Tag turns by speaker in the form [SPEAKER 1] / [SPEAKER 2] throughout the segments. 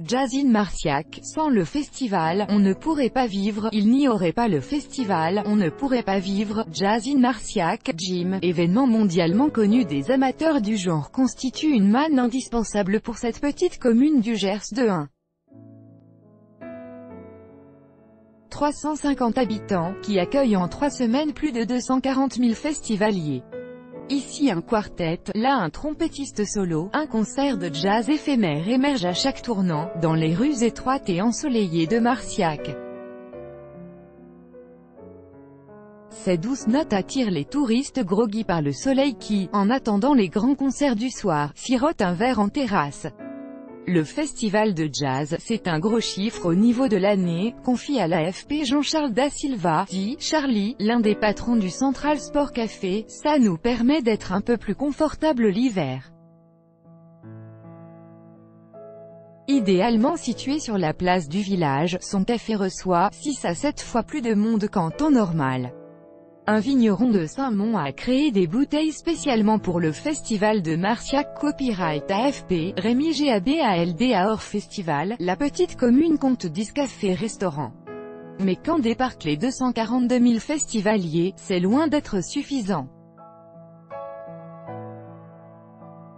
[SPEAKER 1] Jasin Marciac, sans le festival, on ne pourrait pas vivre, il n'y aurait pas le festival, on ne pourrait pas vivre. Jasin Marciac, Jim, événement mondialement connu des amateurs du genre, constitue une manne indispensable pour cette petite commune du Gers de 350 habitants, qui accueille en 3 semaines plus de 240 000 festivaliers. Ici un quartet, là un trompettiste solo, un concert de jazz éphémère émerge à chaque tournant, dans les rues étroites et ensoleillées de Marciac. Ces douces notes attirent les touristes groggy par le soleil qui, en attendant les grands concerts du soir, sirotent un verre en terrasse. Le festival de jazz, c'est un gros chiffre au niveau de l'année, confie à l'AFP Jean-Charles Da Silva, dit Charlie, l'un des patrons du Central Sport Café, ça nous permet d'être un peu plus confortable l'hiver. Idéalement situé sur la place du village, son café reçoit 6 à 7 fois plus de monde qu'en temps normal. Un vigneron de Saint-Mont a créé des bouteilles spécialement pour le festival de Marciac. Copyright AFP, Rémi Gabald hors festival, la petite commune compte 10 cafés-restaurants. Mais quand débarquent les 242 000 festivaliers, c'est loin d'être suffisant.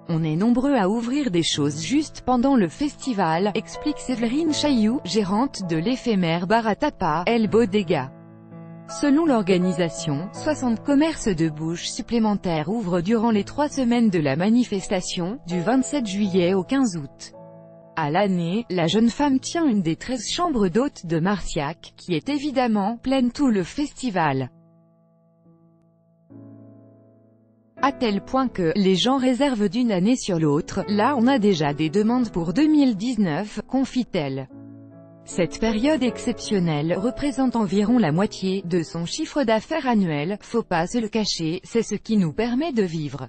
[SPEAKER 1] On est nombreux à ouvrir des choses juste pendant le festival, explique Séverine Chailloux, gérante de l'éphémère bar à tapas, El Bodega. Selon l'organisation, 60 commerces de bouche supplémentaires ouvrent durant les 3 semaines de la manifestation, du 27 juillet au 15 août. À l'année, la jeune femme tient une des 13 chambres d'hôtes de Marciac, qui est évidemment pleine tout le festival. À tel point que, les gens réservent d'une année sur l'autre, là on a déjà des demandes pour 2019, confie-t-elle. Cette période exceptionnelle représente environ la moitié de son chiffre d'affaires annuel, faut pas se le cacher, c'est ce qui nous permet de vivre.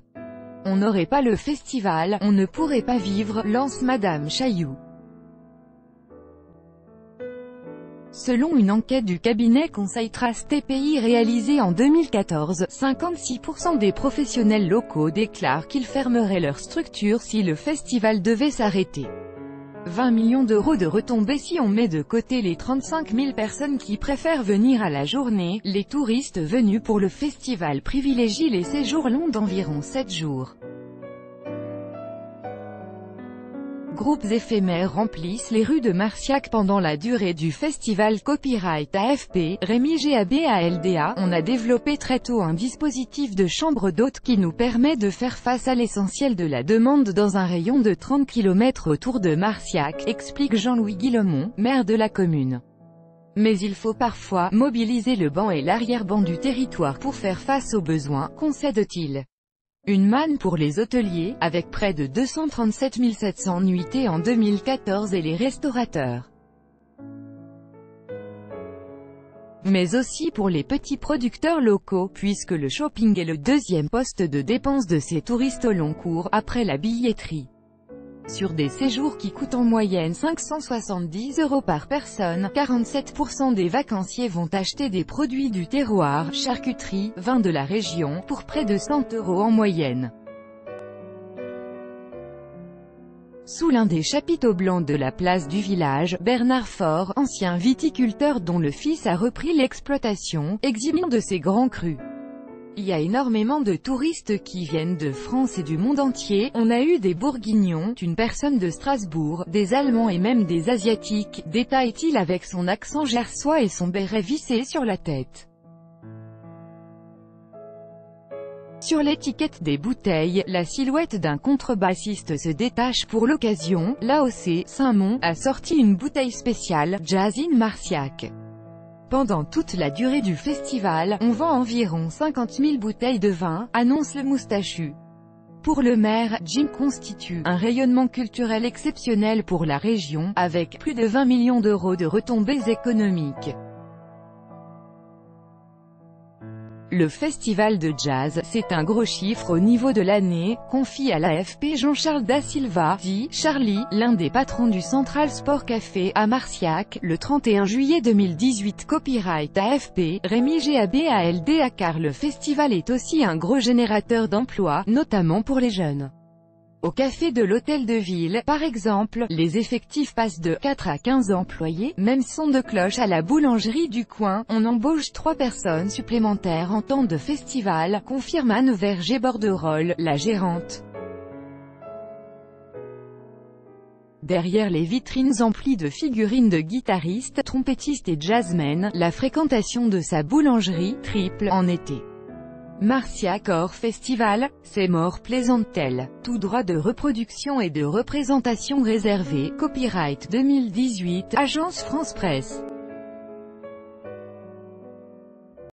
[SPEAKER 1] On n'aurait pas le festival, on ne pourrait pas vivre, lance Madame Chailloux. Selon une enquête du cabinet Conseil Trace TPI réalisée en 2014, 56% des professionnels locaux déclarent qu'ils fermeraient leur structure si le festival devait s'arrêter. 20 millions d'euros de retombées si on met de côté les 35 000 personnes qui préfèrent venir à la journée, les touristes venus pour le festival privilégient les séjours longs d'environ 7 jours. Groupes éphémères remplissent les rues de Marciac pendant la durée du festival. Copyright AFP, Rémi Gabald. On a développé très tôt un dispositif de chambre d'hôtes qui nous permet de faire face à l'essentiel de la demande dans un rayon de 30 km autour de Marciac, explique Jean-Louis Guillemont, maire de la commune. Mais il faut parfois mobiliser le banc et l'arrière-banc du territoire pour faire face aux besoins, concède-t-il. Une manne pour les hôteliers, avec près de 237 700 nuitées en 2014 et les restaurateurs. Mais aussi pour les petits producteurs locaux, puisque le shopping est le deuxième poste de dépense de ces touristes au long cours, après la billetterie. Sur des séjours qui coûtent en moyenne 570 € par personne, 47% des vacanciers vont acheter des produits du terroir, charcuterie, vin de la région, pour près de 100 € en moyenne. Sous l'un des chapiteaux blancs de la place du village, Bernard Faure, ancien viticulteur dont le fils a repris l'exploitation, exhibant de ses grands crus. Il y a énormément de touristes qui viennent de France et du monde entier, on a eu des Bourguignons, une personne de Strasbourg, des Allemands et même des Asiatiques, détaille-t-il avec son accent gersois et son béret vissé sur la tête. Sur l'étiquette des bouteilles, la silhouette d'un contrebassiste se détache pour l'occasion. L'AOC Saint-Mont a sorti une bouteille spéciale, Jasin Marciac. Pendant toute la durée du festival, on vend environ 50 000 bouteilles de vin, annonce le moustachu. Pour le maire, Jim constitue un rayonnement culturel exceptionnel pour la région, avec plus de 20 millions d'euros de retombées économiques. Le festival de jazz, c'est un gros chiffre au niveau de l'année, confie à l'AFP Jean-Charles Da Silva, dit Charlie, l'un des patrons du Central Sport Café à Marciac, le 31 juillet 2018. Copyright AFP, Rémi Gabald. Car le festival est aussi un gros générateur d'emplois, notamment pour les jeunes. Au café de l'Hôtel de Ville, par exemple, les effectifs passent de 4 à 15 employés. Même son de cloche à la boulangerie du coin, on embauche 3 personnes supplémentaires en temps de festival, confirme Anne Verger-Borderolle, la gérante. Derrière les vitrines emplies de figurines de guitaristes, trompettistes et jazzmen, la fréquentation de sa boulangerie triple en été. Marciac hors festival, c'est mort, plaisante-t-elle. Tout droit de reproduction et de représentation réservé. Copyright 2018, Agence France Presse.